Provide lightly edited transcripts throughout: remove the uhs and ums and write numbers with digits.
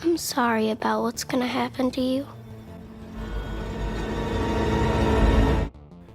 I'm sorry about what's gonna happen to you.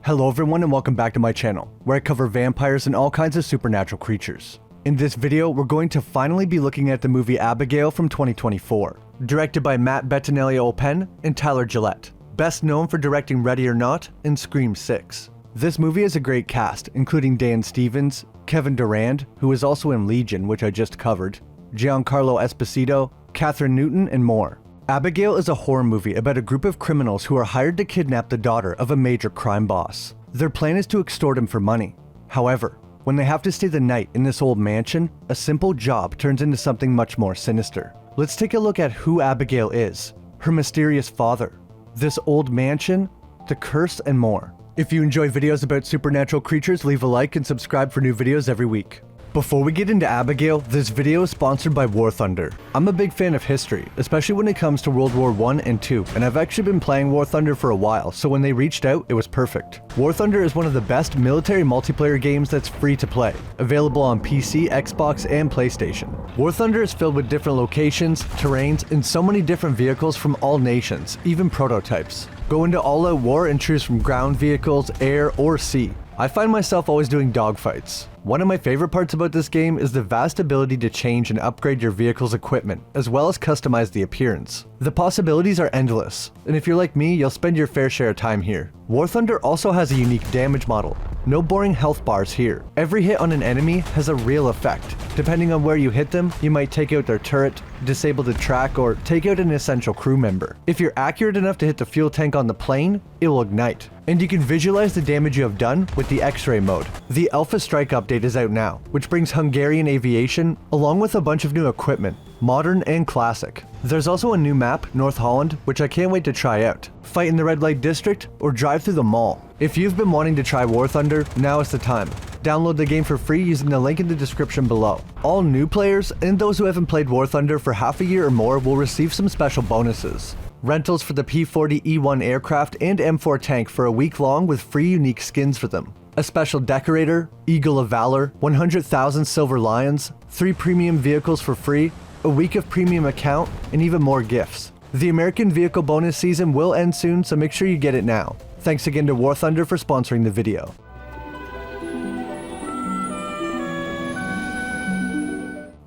Hello everyone and welcome back to my channel, where I cover vampires and all kinds of supernatural creatures. In this video, we're going to finally be looking at the movie Abigail from 2024, directed by Matt Bettinelli-Olpin and Tyler Gillette, best known for directing Ready or Not and Scream 6. This movie has a great cast, including Dan Stevens, Kevin Durand, who is also in Legion, which I just covered, Giancarlo Esposito, Catherine Newton, and more. Abigail is a horror movie about a group of criminals who are hired to kidnap the daughter of a major crime boss. Their plan is to extort him for money. However, when they have to stay the night in this old mansion, a simple job turns into something much more sinister. Let's take a look at who Abigail is, her mysterious father, this old mansion, the curse, and more. If you enjoy videos about supernatural creatures, leave a like and subscribe for new videos every week. Before we get into Abigail, this video is sponsored by War Thunder. I'm a big fan of history, especially when it comes to World War I and II, and I've actually been playing War Thunder for a while, so when they reached out, it was perfect. War Thunder is one of the best military multiplayer games that's free to play, available on PC, Xbox, and PlayStation. War Thunder is filled with different locations, terrains, and so many different vehicles from all nations, even prototypes. Go into all-out war and choose from ground vehicles, air, or sea. I find myself always doing dogfights. One of my favorite parts about this game is the vast ability to change and upgrade your vehicle's equipment, as well as customize the appearance. The possibilities are endless, and if you're like me, you'll spend your fair share of time here. War Thunder also has a unique damage model. No boring health bars here. Every hit on an enemy has a real effect. Depending on where you hit them, you might take out their turret, disable the track, or take out an essential crew member. If you're accurate enough to hit the fuel tank on the plane, it will ignite. And you can visualize the damage you have done with the X-ray mode. The Alpha Strike update is out now, which brings Hungarian aviation, along with a bunch of new equipment, modern and classic. There's also a new map, North Holland, which I can't wait to try out. Fight in the red light district, or drive through the mall. If you've been wanting to try War Thunder, now is the time. Download the game for free using the link in the description below. All new players and those who haven't played War Thunder for half a year or more will receive some special bonuses. Rentals for the P-40E1 aircraft and M4 tank for a week long with free unique skins for them. A special decorator, Eagle of Valor, 100,000 silver lions, 3 premium vehicles for free, a week of premium account, and even more gifts. The American vehicle bonus season will end soon, so make sure you get it now. Thanks again to War Thunder for sponsoring the video.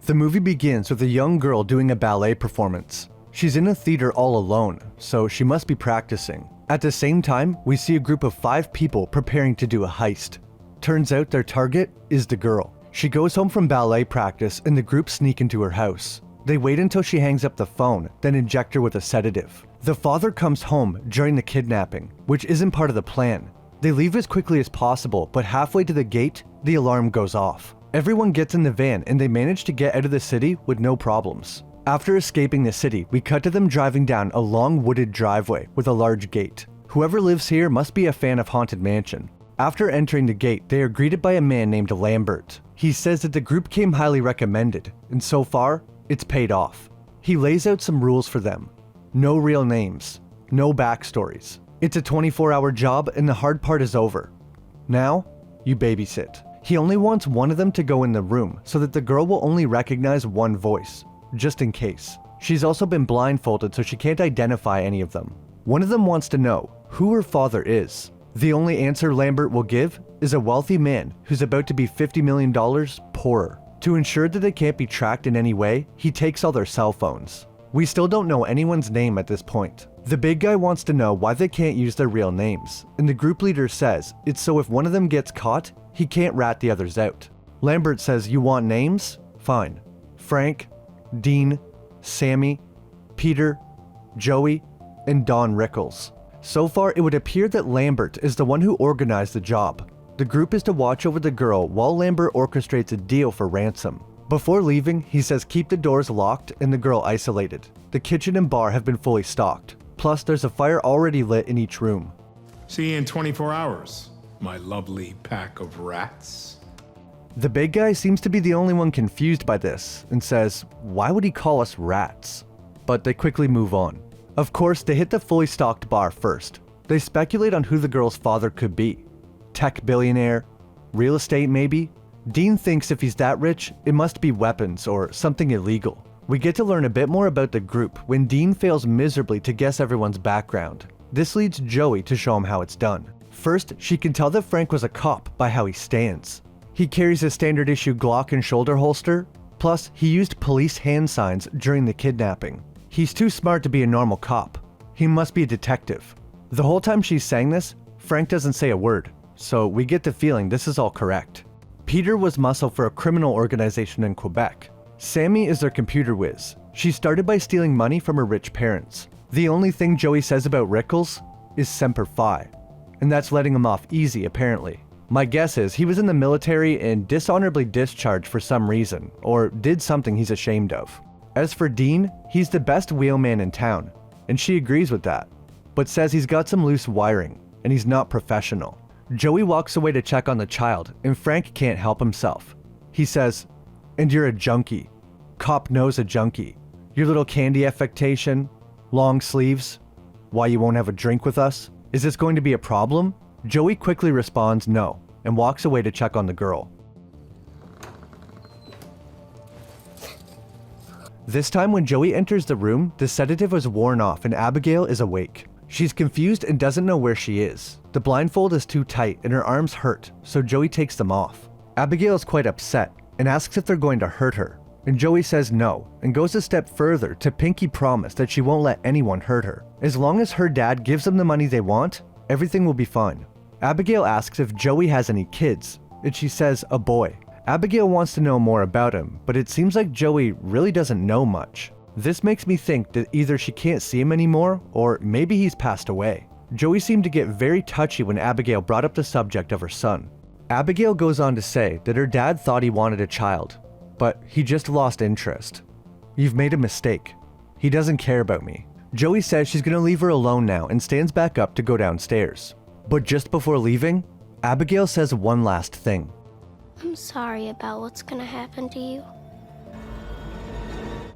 The movie begins with a young girl doing a ballet performance. She's in a theater all alone, so she must be practicing. At the same time, we see a group of 5 people preparing to do a heist. Turns out their target is the girl. She goes home from ballet practice and the group sneak into her house. They wait until she hangs up the phone, then inject her with a sedative. The father comes home during the kidnapping, which isn't part of the plan. They leave as quickly as possible, but halfway to the gate, the alarm goes off. Everyone gets in the van and they manage to get out of the city with no problems. After escaping the city, we cut to them driving down a long wooded driveway with a large gate. Whoever lives here must be a fan of Haunted Mansion. After entering the gate, they are greeted by a man named Lambert. He says that the group came highly recommended, and so far, it's paid off. He lays out some rules for them. No real names, no backstories. It's a 24-hour job and the hard part is over. Now, you babysit. He only wants one of them to go in the room so that the girl will only recognize one voice, just in case. She's also been blindfolded so she can't identify any of them. One of them wants to know who her father is. The only answer Lambert will give is a wealthy man who's about to be $50 million poorer. To ensure that they can't be tracked in any way, he takes all their cell phones. We still don't know anyone's name at this point. The big guy wants to know why they can't use their real names, and the group leader says it's so if one of them gets caught, he can't rat the others out. Lambert says, "You want names? Fine. Frank, Dean, Sammy, Peter, Joey, and Don Rickles." So far, it would appear that Lambert is the one who organized the job. The group is to watch over the girl while Lambert orchestrates a deal for ransom. Before leaving, he says keep the doors locked and the girl isolated. The kitchen and bar have been fully stocked. Plus, there's a fire already lit in each room. See you in 24 hours, my lovely pack of rats. The big guy seems to be the only one confused by this and says, why would he call us rats? But they quickly move on. Of course, they hit the fully stocked bar first. They speculate on who the girl's father could be. Tech billionaire? Real estate maybe? Dean thinks if he's that rich, it must be weapons or something illegal. We get to learn a bit more about the group when Dean fails miserably to guess everyone's background. This leads Joey to show him how it's done. First, she can tell that Frank was a cop by how he stands. He carries a standard issue Glock and shoulder holster, plus he used police hand signs during the kidnapping. He's too smart to be a normal cop. He must be a detective. The whole time she's saying this, Frank doesn't say a word, so we get the feeling this is all correct. Peter was muscle for a criminal organization in Quebec. Sammy is their computer whiz. She started by stealing money from her rich parents. The only thing Joey says about Rickles is Semper Fi, and that's letting him off easy apparently. My guess is he was in the military and dishonorably discharged for some reason, or did something he's ashamed of. As for Dean, he's the best wheelman in town, and she agrees with that, but says he's got some loose wiring, and he's not professional. Joey walks away to check on the child, and Frank can't help himself. He says, "And you're a junkie. Cop knows a junkie. Your little candy affectation, long sleeves. Why you won't have a drink with us? Is this going to be a problem?" Joey quickly responds no, and walks away to check on the girl. This time when Joey enters the room, the sedative is worn off and Abigail is awake. She's confused and doesn't know where she is. The blindfold is too tight and her arms hurt, so Joey takes them off. Abigail is quite upset and asks if they're going to hurt her, and Joey says no and goes a step further to pinky promise that she won't let anyone hurt her. As long as her dad gives them the money they want, everything will be fine. Abigail asks if Joey has any kids, and she says a boy. Abigail wants to know more about him, but it seems like Joey really doesn't know much. This makes me think that either she can't see him anymore, or maybe he's passed away. Joey seemed to get very touchy when Abigail brought up the subject of her son. Abigail goes on to say that her dad thought he wanted a child, but he just lost interest. "You've made a mistake. He doesn't care about me." Joey says she's gonna leave her alone now and stands back up to go downstairs. But just before leaving, Abigail says one last thing. I'm sorry about what's gonna happen to you.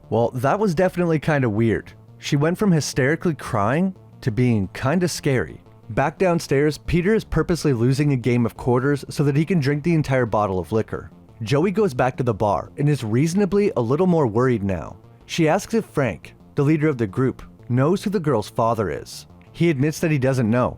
Well, that was definitely kinda weird. She went from hysterically crying to being kinda scary. Back downstairs, Peter is purposely losing a game of quarters so that he can drink the entire bottle of liquor. Joey goes back to the bar and is reasonably a little more worried now. She asks if Frank, the leader of the group, knows who the girl's father is. He admits that he doesn't know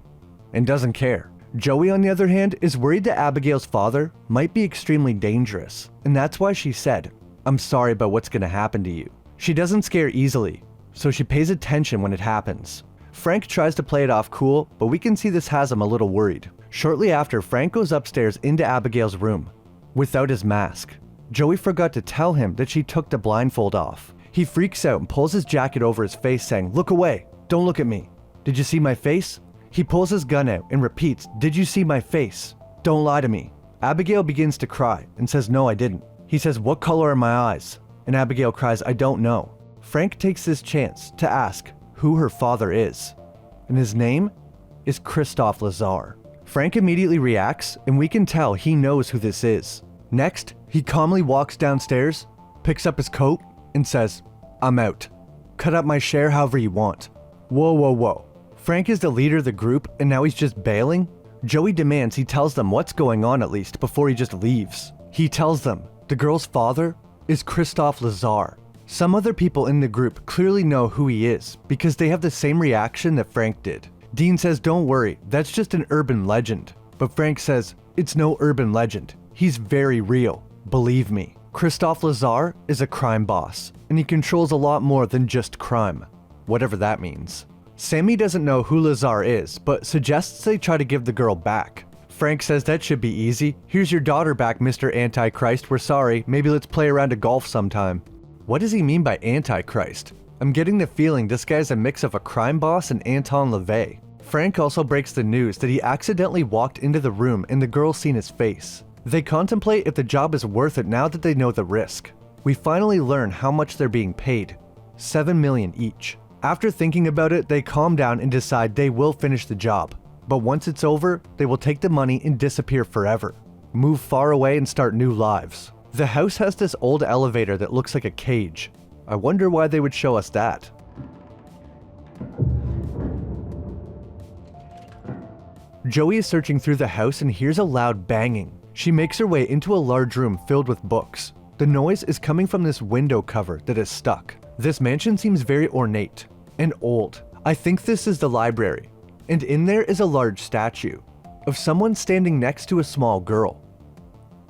and doesn't care. Joey, on the other hand, is worried that Abigail's father might be extremely dangerous, and that's why she said, "I'm sorry about what's gonna happen to you." She doesn't scare easily, so she pays attention when it happens. Frank tries to play it off cool, but we can see this has him a little worried. Shortly after, Frank goes upstairs into Abigail's room without his mask. Joey forgot to tell him that she took the blindfold off. He freaks out and pulls his jacket over his face saying, "Look away, don't look at me. Did you see my face?" He pulls his gun out and repeats, "Did you see my face? Don't lie to me." Abigail begins to cry and says, "No, I didn't." He says, "What color are my eyes?" And Abigail cries, "I don't know." Frank takes this chance to ask who her father is, and his name is Christophe Lazar. Frank immediately reacts, and we can tell he knows who this is. Next, he calmly walks downstairs, picks up his coat, and says, "I'm out. Cut up my share however you want." Whoa, whoa, whoa. Frank is the leader of the group, and now he's just bailing? Joey demands he tells them what's going on at least before he just leaves. He tells them the girl's father is Christophe Lazar. Some other people in the group clearly know who he is because they have the same reaction that Frank did. Dean says, "Don't worry, that's just an urban legend." But Frank says, "It's no urban legend. He's very real. Believe me." Christophe Lazar is a crime boss, and he controls a lot more than just crime, whatever that means. Sammy doesn't know who Lazar is, but suggests they try to give the girl back. Frank says that should be easy. "Here's your daughter back, Mr. Antichrist. We're sorry. Maybe let's play around a golf sometime." What does he mean by Antichrist? I'm getting the feeling this guy's a mix of a crime boss and Anton LaVey. Frank also breaks the news that he accidentally walked into the room and the girl's seen his face. They contemplate if the job is worth it now that they know the risk. We finally learn how much they're being paid. $7 million each. After thinking about it, they calm down and decide they will finish the job. But once it's over, they will take the money and disappear forever. Move far away and start new lives. The house has this old elevator that looks like a cage. I wonder why they would show us that. Joey is searching through the house and hears a loud banging. She makes her way into a large room filled with books. The noise is coming from this window cover that is stuck. This mansion seems very ornate and old. I think this is the library, and in there is a large statue of someone standing next to a small girl.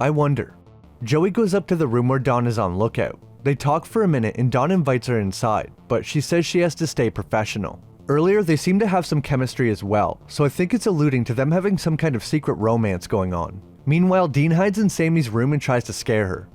I wonder. Joey goes up to the room where Dawn is on lookout. They talk for a minute and Dawn invites her inside, but she says she has to stay professional. Earlier, they seem to have some chemistry as well, so I think it's alluding to them having some kind of secret romance going on. Meanwhile, Dean hides in Sammy's room and tries to scare her.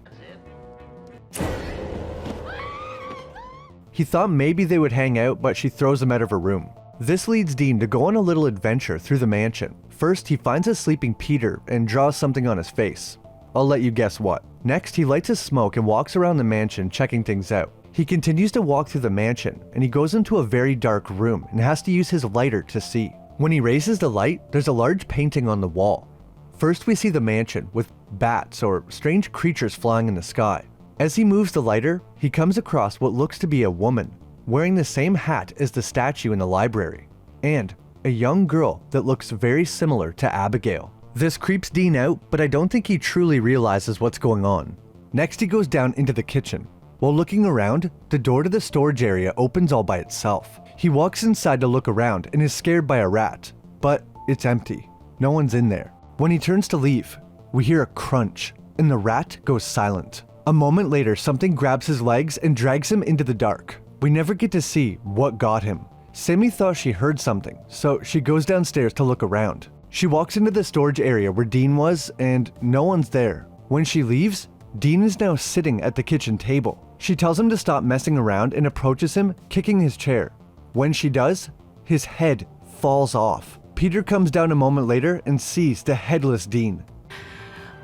He thought maybe they would hang out, but she throws him out of her room. This leads Dean to go on a little adventure through the mansion. First, he finds a sleeping Peter and draws something on his face. I'll let you guess what. Next, he lights a smoke and walks around the mansion checking things out. He continues to walk through the mansion, and he goes into a very dark room and has to use his lighter to see. When he raises the light, there's a large painting on the wall. First, we see the mansion with bats or strange creatures flying in the sky. As he moves the lighter, he comes across what looks to be a woman wearing the same hat as the statue in the library, and a young girl that looks very similar to Abigail. This creeps Dean out, but I don't think he truly realizes what's going on. Next, he goes down into the kitchen. While looking around, the door to the storage area opens all by itself. He walks inside to look around and is scared by a rat, but it's empty. No one's in there. When he turns to leave, we hear a crunch, and the rat goes silent. A moment later, something grabs his legs and drags him into the dark. We never get to see what got him. Sammy thought she heard something, so she goes downstairs to look around. She walks into the storage area where Dean was, and no one's there. When she leaves, Dean is now sitting at the kitchen table. She tells him to stop messing around and approaches him, kicking his chair. When she does, his head falls off. Peter comes down a moment later and sees the headless Dean.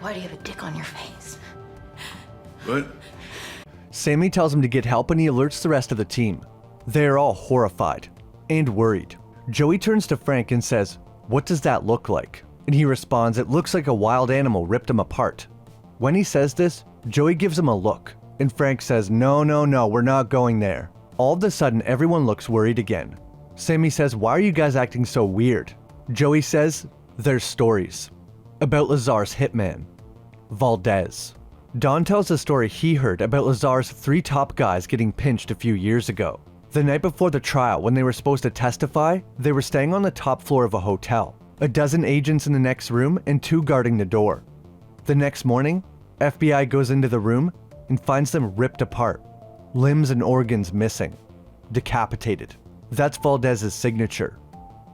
Why do you have a dick on your face? What? Sammy tells him to get help and he alerts the rest of the team. They are all horrified and worried. Joey turns to Frank and says, "What does that look like?" And he responds, "It looks like a wild animal ripped him apart." When he says this, Joey gives him a look, and Frank says, No, we're not going there." All of a sudden, everyone looks worried again. Sammy says, "Why are you guys acting so weird?" Joey says, "There's stories about Lazar's hitman, Valdez." Don tells a story he heard about Lazar's 3 top guys getting pinched a few years ago. The night before the trial, when they were supposed to testify, they were staying on the top floor of a hotel. 12 agents in the next room and 2 guarding the door. The next morning, FBI goes into the room and finds them ripped apart, limbs and organs missing, decapitated. That's Valdez's signature.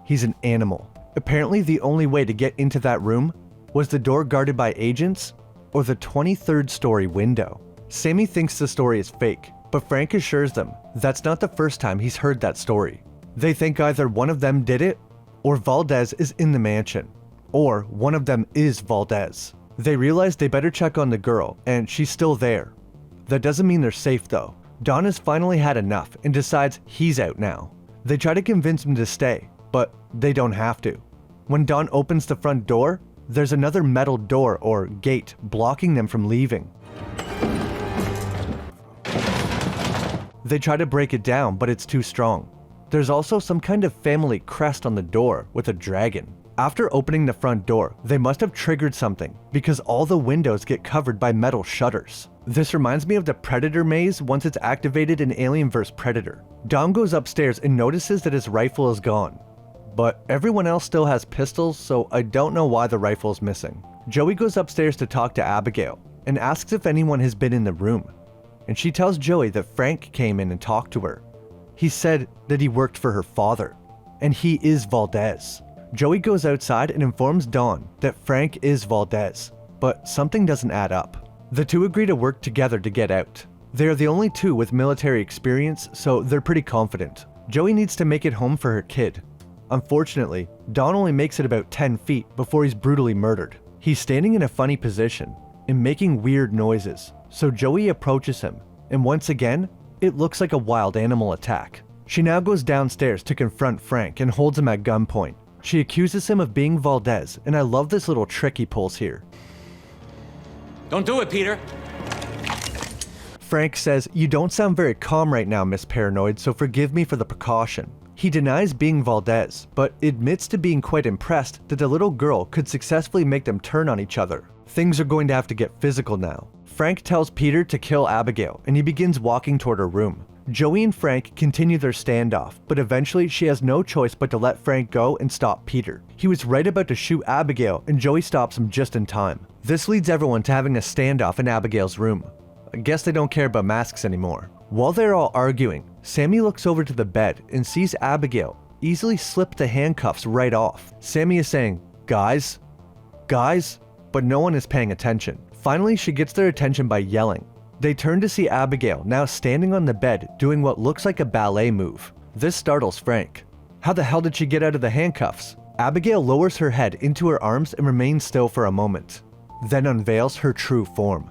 He's an animal. Apparently, the only way to get into that room was the door guarded by agents or the 23rd story window. Sammy thinks the story is fake, but Frank assures them that's not the first time he's heard that story. They think either one of them did it, or Valdez is in the mansion, or one of them is Valdez. They realize they better check on the girl, and she's still there. That doesn't mean they're safe though. Don has finally had enough and decides he's out now. They try to convince him to stay, but they don't have to. When Don opens the front door, there's another metal door or gate blocking them from leaving. They try to break it down, but it's too strong. There's also some kind of family crest on the door with a dragon. After opening the front door, they must have triggered something because all the windows get covered by metal shutters. This reminds me of the Predator maze once it's activated in Alien vs. Predator. Dom goes upstairs and notices that his rifle is gone. But everyone else still has pistols, so I don't know why the rifle is missing. Joey goes upstairs to talk to Abigail and asks if anyone has been in the room. And she tells Joey that Frank came in and talked to her. He said that he worked for her father, and he is Valdez. Joey goes outside and informs Dawn that Frank is Valdez, but something doesn't add up. The two agree to work together to get out. They are the only two with military experience, so they're pretty confident. Joey needs to make it home for her kid. Unfortunately, Dawn only makes it about 10 feet before he's brutally murdered. He's standing in a funny position and making weird noises, so Joey approaches him, and once again, it looks like a wild animal attack. She now goes downstairs to confront Frank and holds him at gunpoint. She accuses him of being Valdez, and I love this little trick he pulls here. Don't do it, Peter. Frank says, "You don't sound very calm right now, Miss Paranoid, so forgive me for the precaution." He denies being Valdez, but admits to being quite impressed that the little girl could successfully make them turn on each other. Things are going to have to get physical now. Frank tells Peter to kill Abigail and he begins walking toward her room. Joey and Frank continue their standoff, but eventually she has no choice but to let Frank go and stop Peter. He was right about to shoot Abigail and Joey stops him just in time. This leads everyone to having a standoff in Abigail's room. I guess they don't care about masks anymore. While they're all arguing, Sammy looks over to the bed and sees Abigail easily slip the handcuffs right off. Sammy is saying, "Guys? Guys?" But no one is paying attention. Finally, she gets their attention by yelling. They turn to see Abigail now standing on the bed doing what looks like a ballet move. This startles Frank. How the hell did she get out of the handcuffs? Abigail lowers her head into her arms and remains still for a moment, then unveils her true form.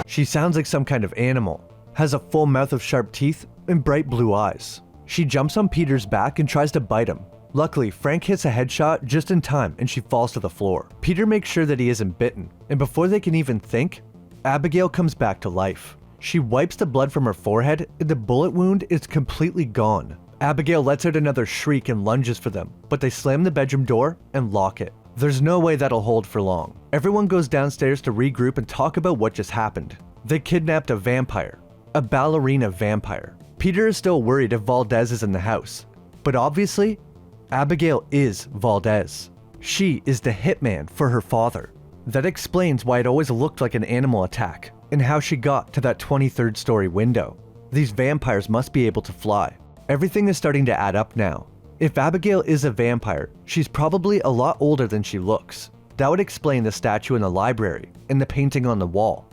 She sounds like some kind of animal, has a full mouth of sharp teeth and bright blue eyes. She jumps on Peter's back and tries to bite him. Luckily, Frank hits a headshot just in time and she falls to the floor. Peter makes sure that he isn't bitten, and before they can even think, Abigail comes back to life. She wipes the blood from her forehead and the bullet wound is completely gone. Abigail lets out another shriek and lunges for them, but they slam the bedroom door and lock it. There's no way that'll hold for long. Everyone goes downstairs to regroup and talk about what just happened. They kidnapped a vampire, a ballerina vampire. Peter is still worried if Valdez is in the house, but obviously, Abigail is Valdez. She is the hitman for her father. That explains why it always looked like an animal attack, and how she got to that 23rd story window. These vampires must be able to fly. Everything is starting to add up now. If Abigail is a vampire, she's probably a lot older than she looks. That would explain the statue in the library and the painting on the wall.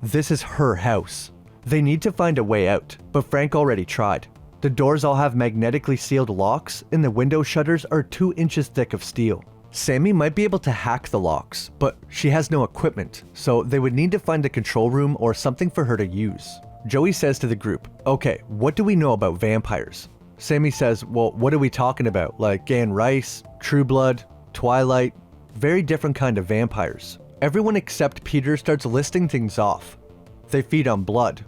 This is her house. They need to find a way out, but Frank already tried. The doors all have magnetically sealed locks and the window shutters are 2 inches thick of steel. Sammy might be able to hack the locks, but she has no equipment, so they would need to find a control room or something for her to use. Joey says to the group, "Okay, what do we know about vampires?" Sammy says, "Well, what are we talking about? Like Anne Rice, True Blood, Twilight, very different kind of vampires." Everyone except Peter starts listing things off. They feed on blood.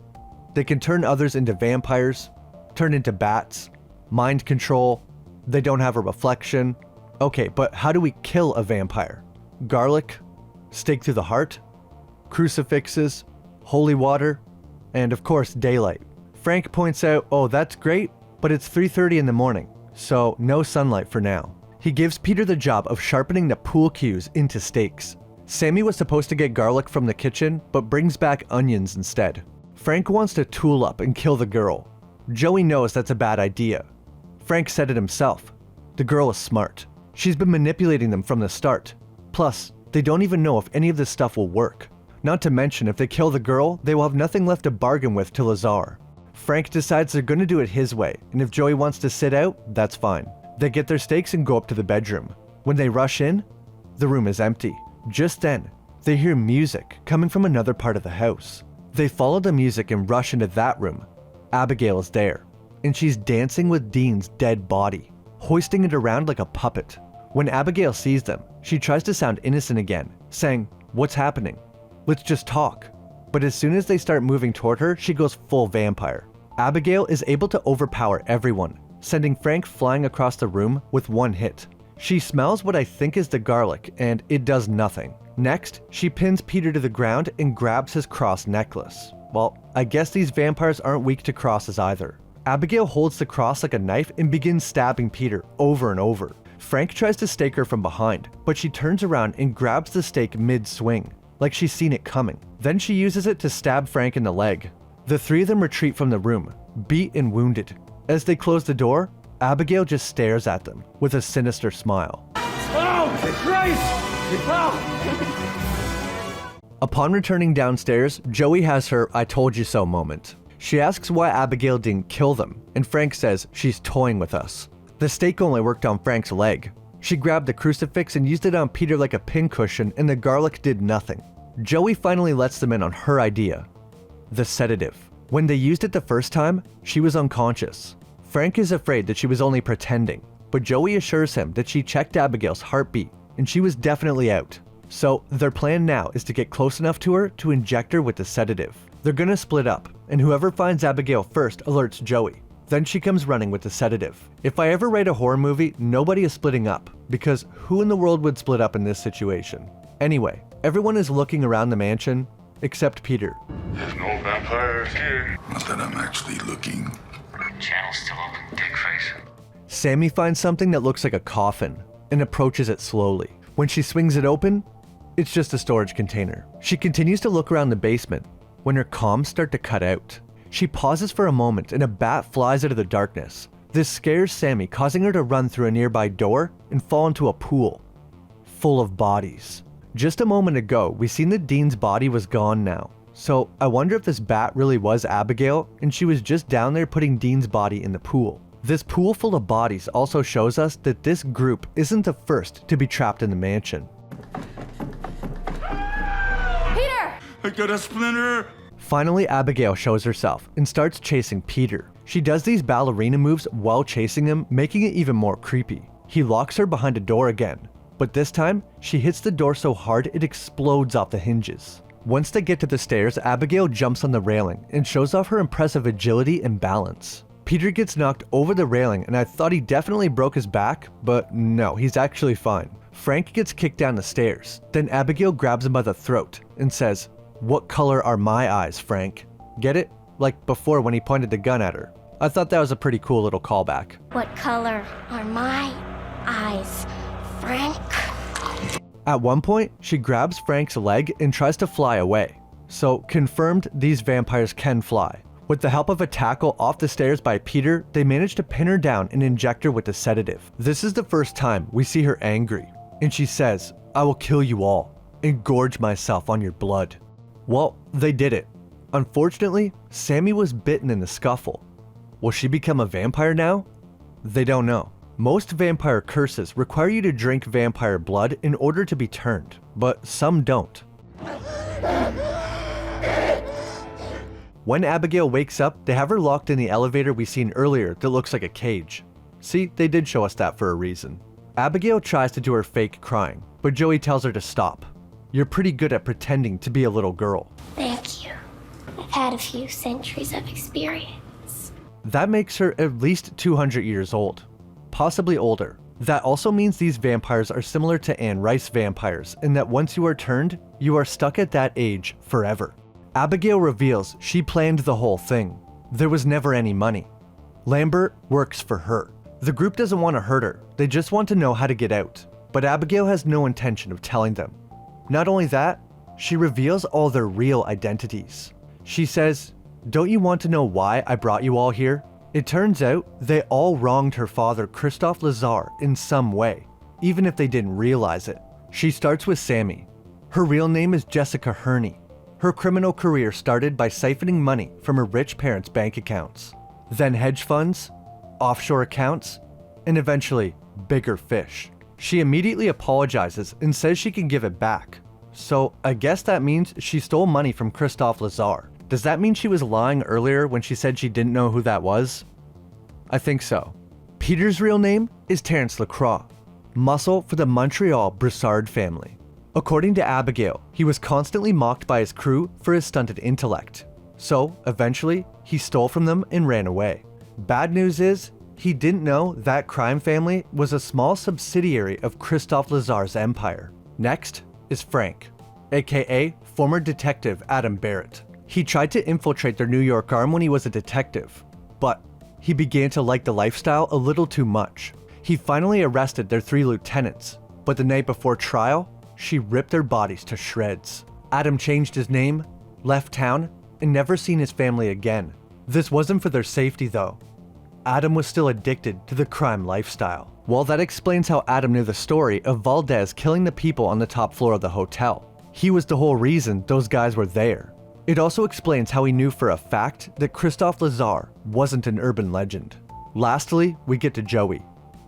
They can turn others into vampires, turn into bats, mind control, they don't have a reflection. Okay, but how do we kill a vampire? Garlic, stake through the heart, crucifixes, holy water, and of course daylight. Frank points out, "Oh, that's great, but it's 3:30 in the morning, so no sunlight for now." He gives Peter the job of sharpening the pool cues into stakes. Sammy was supposed to get garlic from the kitchen, but brings back onions instead. Frank wants to tool up and kill the girl. Joey knows that's a bad idea. Frank said it himself. The girl is smart. She's been manipulating them from the start. Plus, they don't even know if any of this stuff will work. Not to mention, if they kill the girl, they will have nothing left to bargain with to Lazar. Frank decides they're going to do it his way, and if Joey wants to sit out, that's fine. They get their stakes and go up to the bedroom. When they rush in, the room is empty. Just then, they hear music coming from another part of the house. They follow the music and rush into that room. Abigail is there, and she's dancing with Dean's dead body, hoisting it around like a puppet. When Abigail sees them, she tries to sound innocent again, saying, "What's happening? Let's just talk." But as soon as they start moving toward her, she goes full vampire. Abigail is able to overpower everyone, sending Frank flying across the room with one hit. She smells what I think is the garlic, and it does nothing. Next, she pins Peter to the ground and grabs his cross necklace. Well, I guess these vampires aren't weak to crosses either. Abigail holds the cross like a knife and begins stabbing Peter over and over. Frank tries to stake her from behind, but she turns around and grabs the stake mid-swing, like she's seen it coming. Then she uses it to stab Frank in the leg. The three of them retreat from the room, beat and wounded. As they close the door, Abigail just stares at them with a sinister smile. Oh, Christ! Upon returning downstairs, Joey has her "I told you so" moment. She asks why Abigail didn't kill them, and Frank says she's toying with us. The stake only worked on Frank's leg. She grabbed the crucifix and used it on Peter like a pincushion, and the garlic did nothing. Joey finally lets them in on her idea, the sedative. When they used it the first time, she was unconscious. Frank is afraid that she was only pretending, but Joey assures him that she checked Abigail's heartbeat, and she was definitely out. So their plan now is to get close enough to her to inject her with the sedative. They're gonna split up, and whoever finds Abigail first alerts Joey. Then she comes running with the sedative. If I ever write a horror movie, nobody is splitting up, because who in the world would split up in this situation? Anyway, everyone is looking around the mansion, except Peter. There's no vampires here. Not that I'm actually looking. Channel's still open, dickface. Sammy finds something that looks like a coffin and approaches it slowly. When she swings it open, it's just a storage container. She continues to look around the basement when her comms start to cut out. She pauses for a moment and a bat flies out of the darkness. This scares Sammy, causing her to run through a nearby door and fall into a pool full of bodies. Just a moment ago, we seen that Dean's body was gone now. So I wonder if this bat really was Abigail and she was just down there putting Dean's body in the pool. This pool full of bodies also shows us that this group isn't the first to be trapped in the mansion. Peter! I got a splinter. Finally, Abigail shows herself and starts chasing Peter. She does these ballerina moves while chasing him, making it even more creepy. He locks her behind a door again, but this time, she hits the door so hard it explodes off the hinges. Once they get to the stairs, Abigail jumps on the railing and shows off her impressive agility and balance. Peter gets knocked over the railing and I thought he definitely broke his back, but no, he's actually fine. Frank gets kicked down the stairs. Then Abigail grabs him by the throat and says, "What color are my eyes, Frank?" Get it? Like before when he pointed the gun at her. I thought that was a pretty cool little callback. What color are my eyes, Frank? At one point, she grabs Frank's leg and tries to fly away. So, confirmed these vampires can fly. With the help of a tackle off the stairs by Peter, they manage to pin her down and inject her with a sedative. This is the first time we see her angry, and she says, "I will kill you all and gorge myself on your blood." Well, they did it. Unfortunately, Sammy was bitten in the scuffle. Will she become a vampire now? They don't know. Most vampire curses require you to drink vampire blood in order to be turned, but some don't. When Abigail wakes up, they have her locked in the elevator we seen earlier that looks like a cage. See, they did show us that for a reason. Abigail tries to do her fake crying, but Joey tells her to stop. You're pretty good at pretending to be a little girl. Thank you. I've had a few centuries of experience. That makes her at least 200 years old, possibly older. That also means these vampires are similar to Anne Rice vampires in that once you are turned, you are stuck at that age forever. Abigail reveals she planned the whole thing. There was never any money. Lambert works for her. The group doesn't want to hurt her, they just want to know how to get out. But Abigail has no intention of telling them. Not only that, she reveals all their real identities. She says, "Don't you want to know why I brought you all here?" It turns out they all wronged her father, Christophe Lazar, in some way, even if they didn't realize it. She starts with Sammy. Her real name is Jessica Herney. Her criminal career started by siphoning money from her rich parents' bank accounts. Then hedge funds, offshore accounts, and eventually bigger fish. She immediately apologizes and says she can give it back. So I guess that means she stole money from Christophe Lazar. Does that mean she was lying earlier when she said she didn't know who that was? I think so. Peter's real name is Terence Lacroix, muscle for the Montreal Broussard family. According to Abigail, he was constantly mocked by his crew for his stunted intellect. So eventually, he stole from them and ran away. Bad news is, he didn't know that crime family was a small subsidiary of Christophe Lazar's empire. Next is Frank, aka former detective Adam Barrett. He tried to infiltrate their New York arm when he was a detective, but he began to like the lifestyle a little too much. He finally arrested their 3 lieutenants, but the night before trial, she ripped their bodies to shreds. Adam changed his name, left town, and never seen his family again. This wasn't for their safety though. Adam was still addicted to the crime lifestyle. Well, that explains how Adam knew the story of Valdez killing the people on the top floor of the hotel. He was the whole reason those guys were there. It also explains how he knew for a fact that Christophe Lazar wasn't an urban legend. Lastly, we get to Joey.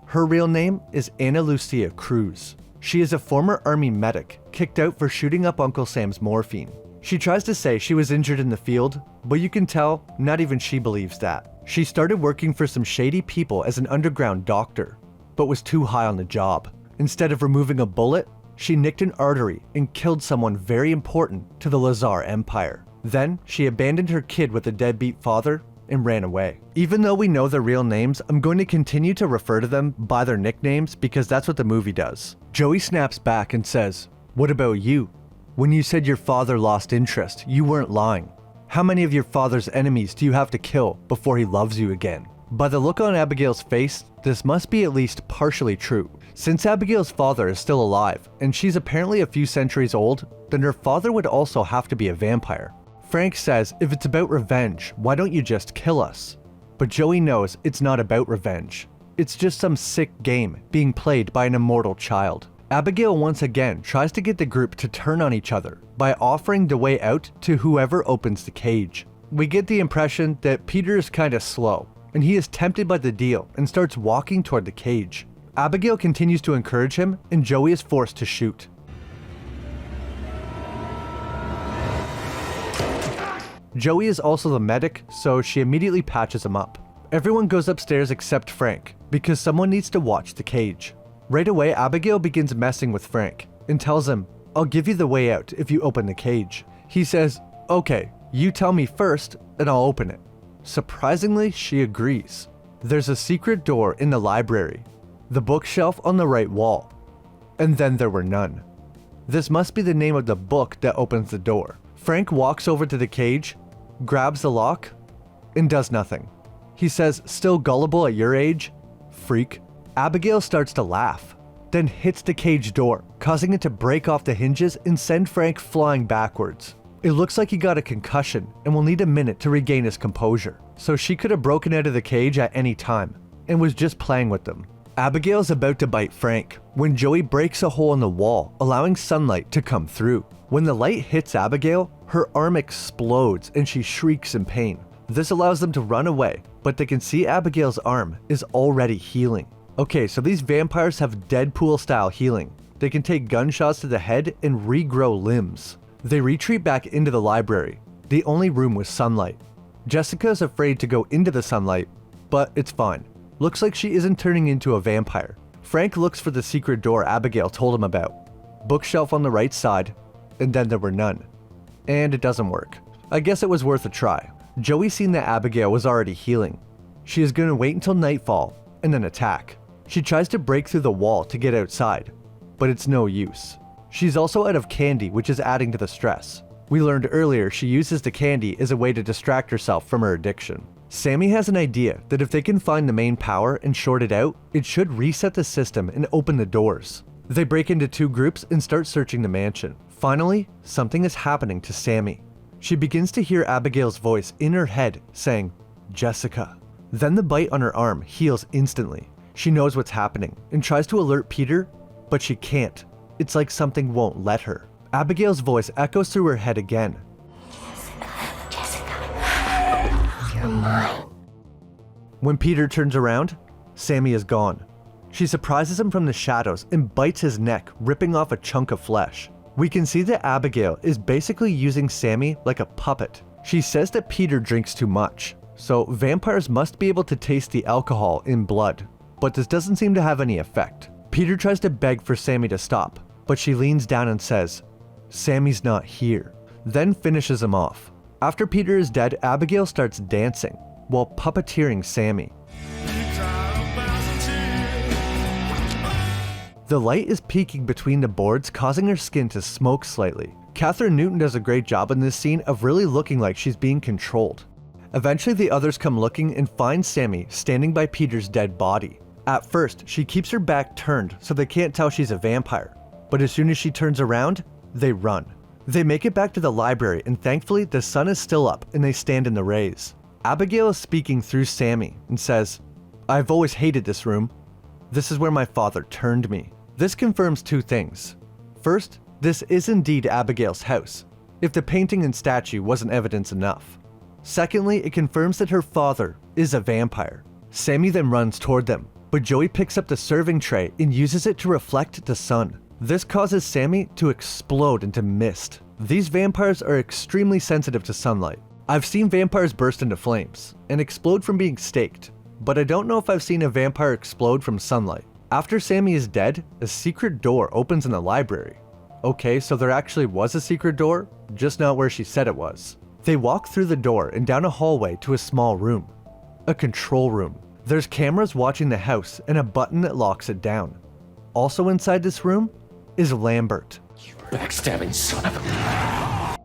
Her real name is Ana Lucia Cruz. She is a former army medic, kicked out for shooting up Uncle Sam's morphine. She tries to say she was injured in the field, but you can tell not even she believes that. She started working for some shady people as an underground doctor, but was too high on the job. Instead of removing a bullet, she nicked an artery and killed someone very important to the Lazar empire. Then, she abandoned her kid with a deadbeat father and ran away. Even though we know their real names, I'm going to continue to refer to them by their nicknames because that's what the movie does. Joey snaps back and says, "What about you? When you said your father lost interest, you weren't lying. How many of your father's enemies do you have to kill before he loves you again?" By the look on Abigail's face, this must be at least partially true. Since Abigail's father is still alive, and she's apparently a few centuries old, then her father would also have to be a vampire. Frank says, if it's about revenge, why don't you just kill us? But Joey knows it's not about revenge. It's just some sick game being played by an immortal child. Abigail once again tries to get the group to turn on each other by offering the way out to whoever opens the cage. We get the impression that Peter is kinda slow, and he is tempted by the deal and starts walking toward the cage. Abigail continues to encourage him, and Joey is forced to shoot. Joey is also the medic, so she immediately patches him up. Everyone goes upstairs except Frank, because someone needs to watch the cage. Right away, Abigail begins messing with Frank, and tells him, "I'll give you the way out if you open the cage." He says, "Okay, you tell me first, and I'll open it." Surprisingly, she agrees. There's a secret door in the library, the bookshelf on the right wall, and then there were none. This must be the name of the book that opens the door. Frank walks over to the cage, grabs the lock, and does nothing. He says, "Still gullible at your age? Freak." Abigail starts to laugh, then hits the cage door, causing it to break off the hinges and send Frank flying backwards. It looks like he got a concussion and will need a minute to regain his composure, so she could have broken out of the cage at any time and was just playing with them. Abigail's about to bite Frank when Joey breaks a hole in the wall, allowing sunlight to come through. When the light hits Abigail, her arm explodes and she shrieks in pain. This allows them to run away, but they can see Abigail's arm is already healing. Okay, so these vampires have Deadpool-style healing. They can take gunshots to the head and regrow limbs. They retreat back into the library, the only room with sunlight. Jessica is afraid to go into the sunlight, but it's fine. Looks like she isn't turning into a vampire. Frank looks for the secret door Abigail told him about. Bookshelf on the right side, and then there were none. And it doesn't work. I guess it was worth a try. Joey's seen that Abigail was already healing. She is going to wait until nightfall and then attack. She tries to break through the wall to get outside, but it's no use. She's also out of candy, which is adding to the stress. We learned earlier she uses the candy as a way to distract herself from her addiction. Sammy has an idea that if they can find the main power and short it out, it should reset the system and open the doors. They break into two groups and start searching the mansion. Finally, something is happening to Sammy. She begins to hear Abigail's voice in her head saying, "Jessica." Then the bite on her arm heals instantly. She knows what's happening and tries to alert Peter, but she can't. It's like something won't let her. Abigail's voice echoes through her head again. Jessica, you're mine. When Peter turns around, Sammy is gone. She surprises him from the shadows and bites his neck, ripping off a chunk of flesh. We can see that Abigail is basically using Sammy like a puppet. She says that Peter drinks too much, so vampires must be able to taste the alcohol in blood, but this doesn't seem to have any effect. Peter tries to beg for Sammy to stop, but she leans down and says, "Sammy's not here," then finishes him off. After Peter is dead, Abigail starts dancing while puppeteering Sammy. The light is peeking between the boards, causing her skin to smoke slightly. Catherine Newton does a great job in this scene of really looking like she's being controlled. Eventually the others come looking and find Sammy standing by Peter's dead body. At first, she keeps her back turned so they can't tell she's a vampire, but as soon as she turns around, they run. They make it back to the library and thankfully the sun is still up and they stand in the rays. Abigail is speaking through Sammy and says, "I've always hated this room. This is where my father turned me." This confirms two things. First, this is indeed Abigail's house, if the painting and statue wasn't evidence enough. Secondly, it confirms that her father is a vampire. Sammy then runs toward them, but Joey picks up the serving tray and uses it to reflect the sun. This causes Sammy to explode into mist. These vampires are extremely sensitive to sunlight. I've seen vampires burst into flames and explode from being staked, but I don't know if I've seen a vampire explode from sunlight. After Sammy is dead, a secret door opens in the library. Okay, so there actually was a secret door, just not where she said it was. They walk through the door and down a hallway to a small room. A control room. There's cameras watching the house and a button that locks it down. Also inside this room is Lambert. Backstabbing son of a...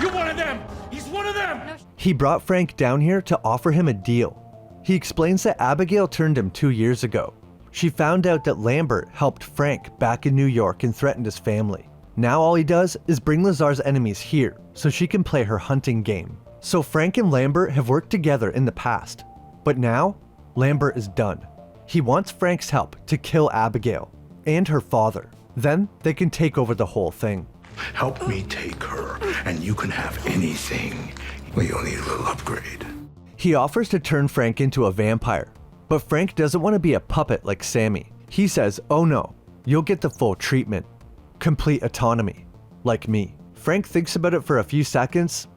You're one of them! He's one of them! He brought Frank down here to offer him a deal. He explains that Abigail turned him 2 years ago. She found out that Lambert helped Frank back in New York and threatened his family. Now all he does is bring Lazar's enemies here so she can play her hunting game. So Frank and Lambert have worked together in the past. But now, Lambert is done. He wants Frank's help to kill Abigail and her father. Then they can take over the whole thing. Help me take her, and you can have anything. We all need a little upgrade. He offers to turn Frank into a vampire, but Frank doesn't want to be a puppet like Sammy. He says, oh no, you'll get the full treatment. Complete autonomy, like me. Frank thinks about it for a few seconds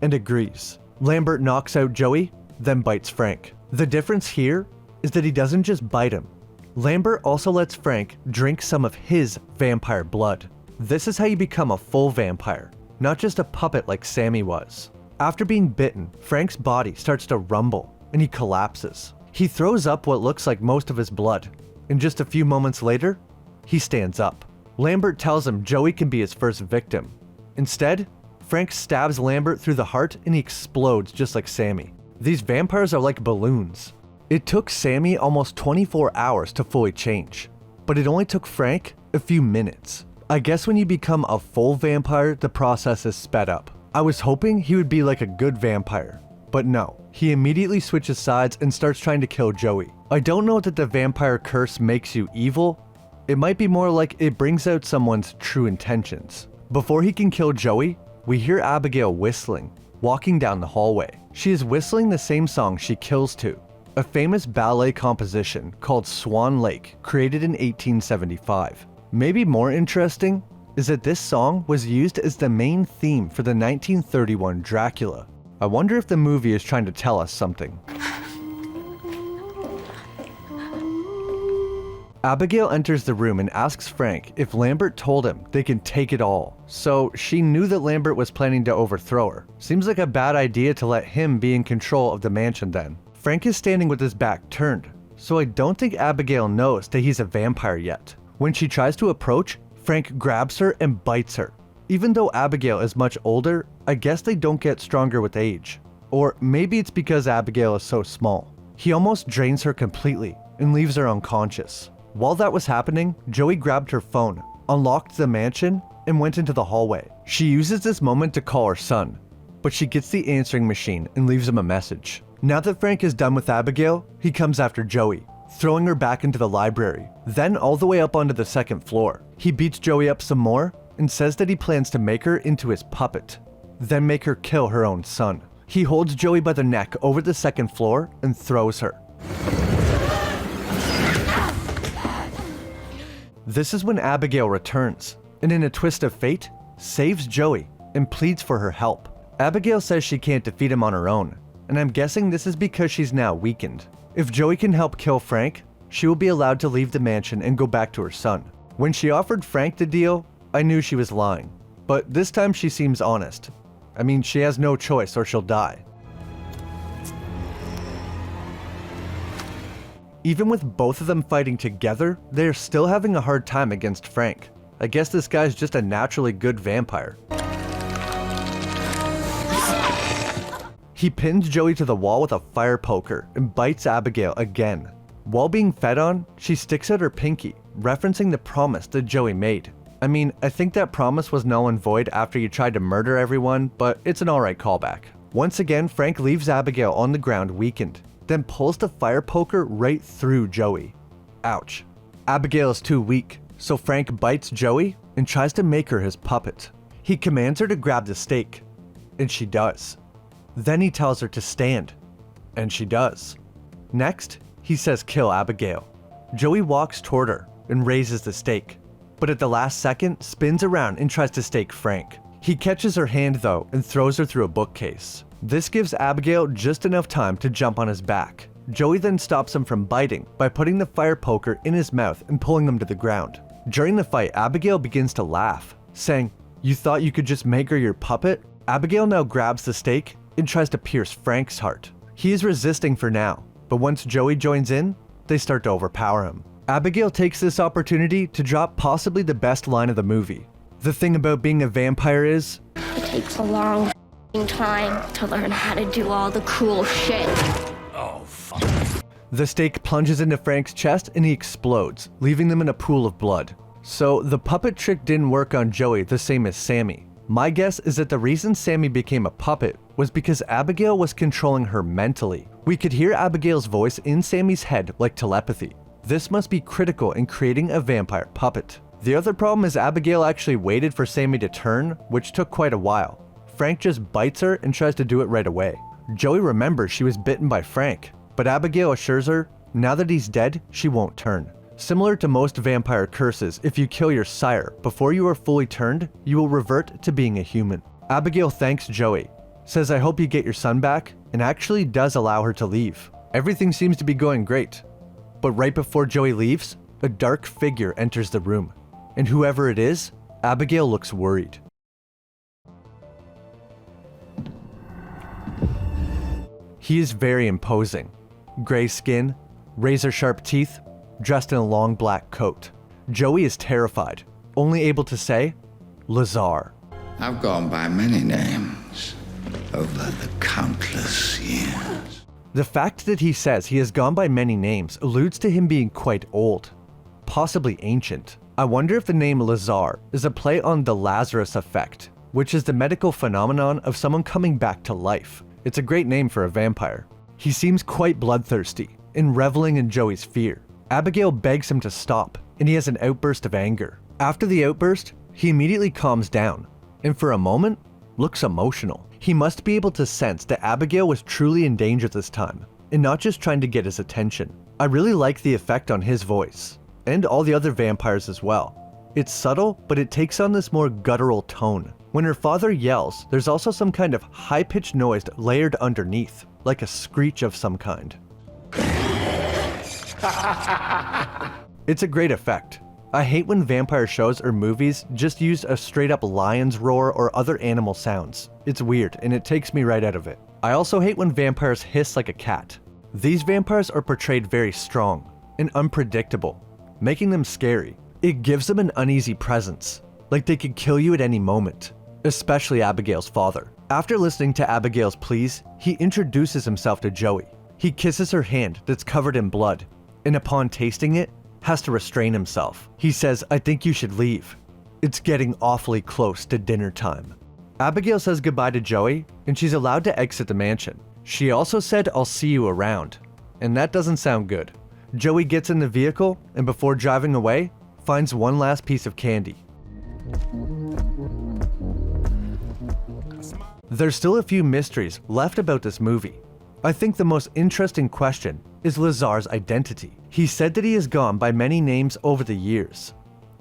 and agrees. Lambert knocks out Joey, then bites Frank. The difference here is that he doesn't just bite him. Lambert also lets Frank drink some of his vampire blood. This is how you become a full vampire, not just a puppet like Sammy was. After being bitten, Frank's body starts to rumble and he collapses. He throws up what looks like most of his blood, and just a few moments later, he stands up. Lambert tells him Joey can be his first victim. Instead, Frank stabs Lambert through the heart and he explodes just like Sammy. These vampires are like balloons. It took Sammy almost 24 hours to fully change, but it only took Frank a few minutes. I guess when you become a full vampire, the process is sped up. I was hoping he would be like a good vampire, but no. He immediately switches sides and starts trying to kill Joey. I don't know that the vampire curse makes you evil. It might be more like it brings out someone's true intentions. Before he can kill Joey, we hear Abigail whistling, walking down the hallway. She is whistling the same song she kills to, a famous ballet composition called Swan Lake, created in 1875. Maybe more interesting is that this song was used as the main theme for the 1931 Dracula. I wonder if the movie is trying to tell us something. Abigail enters the room and asks Frank if Lambert told him they can take it all. So she knew that Lambert was planning to overthrow her. Seems like a bad idea to let him be in control of the mansion then. Frank is standing with his back turned, so I don't think Abigail knows that he's a vampire yet. When she tries to approach, Frank grabs her and bites her. Even though Abigail is much older, I guess they don't get stronger with age. Or maybe it's because Abigail is so small. He almost drains her completely and leaves her unconscious. While that was happening, Joey grabbed her phone, unlocked the mansion, and went into the hallway. She uses this moment to call her son, but she gets the answering machine and leaves him a message. Now that Frank is done with Abigail, he comes after Joey, throwing her back into the library, then all the way up onto the second floor. He beats Joey up some more and says that he plans to make her into his puppet, then make her kill her own son. He holds Joey by the neck over the second floor and throws her. This is when Abigail returns, and in a twist of fate, saves Joey and pleads for her help. Abigail says she can't defeat him on her own, and I'm guessing this is because she's now weakened. If Joey can help kill Frank, she will be allowed to leave the mansion and go back to her son. When she offered Frank the deal, I knew she was lying, but this time she seems honest. I mean, she has no choice or she'll die. Even with both of them fighting together, they're still having a hard time against Frank. I guess this guy's just a naturally good vampire. He pins Joey to the wall with a fire poker and bites Abigail again. While being fed on, she sticks out her pinky, referencing the promise that Joey made. I mean, I think that promise was null and void after you tried to murder everyone, but it's an alright callback. Once again, Frank leaves Abigail on the ground weakened, then pulls the fire poker right through Joey. Ouch. Abigail is too weak, so Frank bites Joey and tries to make her his puppet. He commands her to grab the stake, and she does. Then he tells her to stand, and she does. Next, he says kill Abigail. Joey walks toward her and raises the stake, but at the last second spins around and tries to stake Frank. He catches her hand though and throws her through a bookcase. This gives Abigail just enough time to jump on his back. Joey then stops him from biting by putting the fire poker in his mouth and pulling him to the ground. During the fight, Abigail begins to laugh, saying, "You thought you could just make her your puppet? Abigail now grabs the stake and tries to pierce Frank's heart. He is resisting for now, but once Joey joins in, they start to overpower him. Abigail takes this opportunity to drop possibly the best line of the movie. The thing about being a vampire is, It takes a long time to learn how to do all the cool shit. Oh, fuck. the stake plunges into Frank's chest and he explodes, leaving them in a pool of blood. So the puppet trick didn't work on Joey the same as Sammy. My guess is that the reason Sammy became a puppet was because Abigail was controlling her mentally. We could hear Abigail's voice in Sammy's head like telepathy. This must be critical in creating a vampire puppet. The other problem is Abigail actually waited for Sammy to turn, which took quite a while. Frank just bites her and tries to do it right away. Joey remembers she was bitten by Frank, but Abigail assures her, now that he's dead, she won't turn. Similar to most vampire curses, if you kill your sire before you are fully turned, you will revert to being a human. Abigail thanks Joey, says I hope you get your son back, and actually does allow her to leave. Everything seems to be going great. But right before Joey leaves, a dark figure enters the room, and whoever it is, Abigail looks worried. He is very imposing. Gray skin, razor-sharp teeth, dressed in a long black coat. Joey is terrified, only able to say, Lazar. I've gone by many names over the countless years. The fact that he says he has gone by many names alludes to him being quite old, possibly ancient. I wonder if the name Lazar is a play on the Lazarus effect, which is the medical phenomenon of someone coming back to life. It's a great name for a vampire. He seems quite bloodthirsty and reveling in Joey's fear. Abigail begs him to stop, and he has an outburst of anger. After the outburst, he immediately calms down, and for a moment, looks emotional. He must be able to sense that Abigail was truly in danger this time, and not just trying to get his attention. I really like the effect on his voice, and all the other vampires as well. It's subtle, but it takes on this more guttural tone. When her father yells, there's also some kind of high-pitched noise layered underneath, like a screech of some kind. It's a great effect. I hate when vampire shows or movies just use a straight-up lion's roar or other animal sounds. It's weird, and it takes me right out of it. I also hate when vampires hiss like a cat. These vampires are portrayed very strong and unpredictable, making them scary. It gives them an uneasy presence, like they could kill you at any moment, especially Abigail's father. After listening to Abigail's pleas, he introduces himself to Joey. He kisses her hand that's covered in blood, and upon tasting it, has to restrain himself. He says, I think you should leave. It's getting awfully close to dinner time. Abigail says goodbye to Joey, and she's allowed to exit the mansion. She also said, I'll see you around, and that doesn't sound good. Joey gets in the vehicle, and before driving away, finds one last piece of candy. There's still a few mysteries left about this movie. I think the most interesting question is Lazar's identity. He said that he has gone by many names over the years.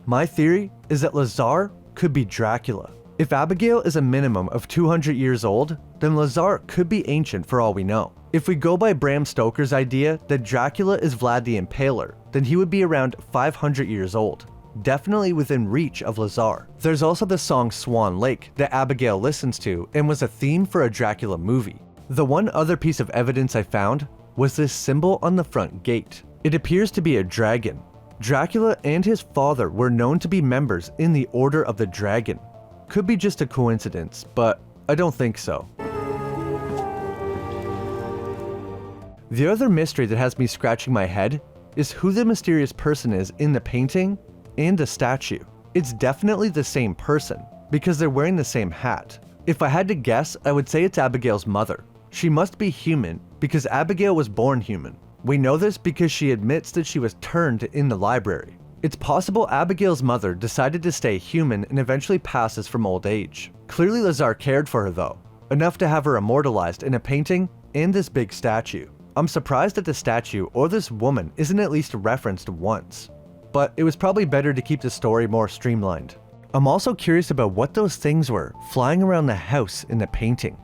My theory is that Lazar could be Dracula. If Abigail is a minimum of 200 years old, then Lazar could be ancient for all we know. If we go by Bram Stoker's idea that Dracula is Vlad the Impaler, then he would be around 500 years old, definitely within reach of Lazar. There's also the song Swan Lake that Abigail listens to and was a theme for a Dracula movie. The one other piece of evidence I found was this symbol on the front gate. It appears to be a dragon. Dracula and his father were known to be members in the Order of the Dragon. Could be just a coincidence, but I don't think so. The other mystery that has me scratching my head is who the mysterious person is in the painting and the statue. It's definitely the same person, because they're wearing the same hat. If I had to guess, I would say it's Abigail's mother. She must be human, because Abigail was born human. We know this because she admits that she was turned in the library. It's possible Abigail's mother decided to stay human and eventually passes from old age. Clearly Lazar cared for her though, enough to have her immortalized in a painting and this big statue. I'm surprised that the statue or this woman isn't at least referenced once. But it was probably better to keep the story more streamlined. I'm also curious about what those things were flying around the house in the painting.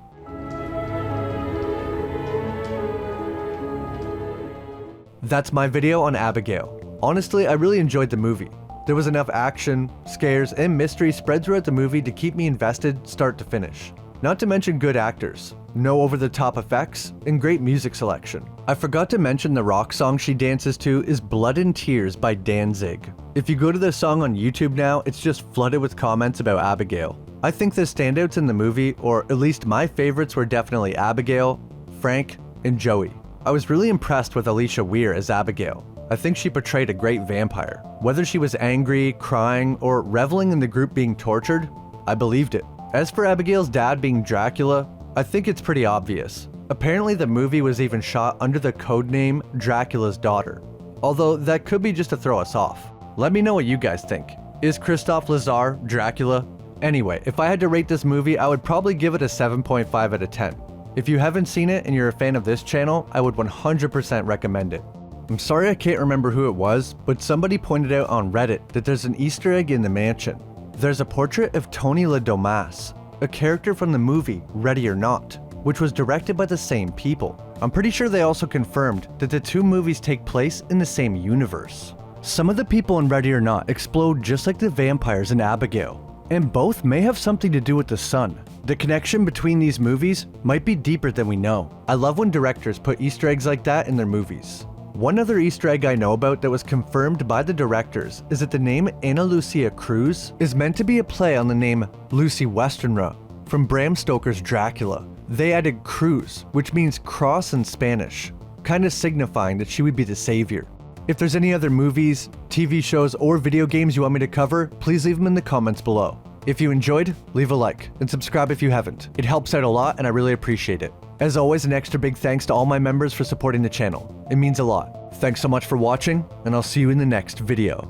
That's my video on Abigail. Honestly, I really enjoyed the movie. There was enough action, scares, and mystery spread throughout the movie to keep me invested start to finish. not to mention good actors, no over-the-top effects, and great music selection. I forgot to mention the rock song she dances to is Blood and Tears by Danzig. If you go to the song on YouTube now, it's just flooded with comments about Abigail. I think the standouts in the movie, or at least my favorites, were definitely Abigail, Frank, and Joey. I was really impressed with Alicia Weir as Abigail. I think she portrayed a great vampire. Whether she was angry, crying, or reveling in the group being tortured, I believed it. As for Abigail's dad being Dracula, I think it's pretty obvious. Apparently the movie was even shot under the codename Dracula's Daughter, although that could be just to throw us off. Let me know what you guys think. Is Christophe Lazar Dracula? Anyway, if I had to rate this movie, I would probably give it a 7.5 out of 10. If you haven't seen it and you're a fan of this channel, I would 100% recommend it. I'm sorry I can't remember who it was, but somebody pointed out on Reddit that there's an Easter egg in the mansion. There's a portrait of Tony LaDomas, a character from the movie Ready or Not, which was directed by the same people. I'm pretty sure they also confirmed that the two movies take place in the same universe. Some of the people in Ready or Not explode just like the vampires in Abigail, and both may have something to do with the sun. The connection between these movies might be deeper than we know. I love when directors put Easter eggs like that in their movies. One other Easter egg I know about that was confirmed by the directors is that the name Ana Lucia Cruz is meant to be a play on the name Lucy Westenra from Bram Stoker's Dracula. They added Cruz, which means cross in Spanish, kind of signifying that she would be the savior. If there's any other movies, TV shows, or video games you want me to cover, please leave them in the comments below. If you enjoyed, leave a like, and subscribe if you haven't. It helps out a lot and I really appreciate it. As always, an extra big thanks to all my members for supporting the channel. It means a lot. Thanks so much for watching, and I'll see you in the next video.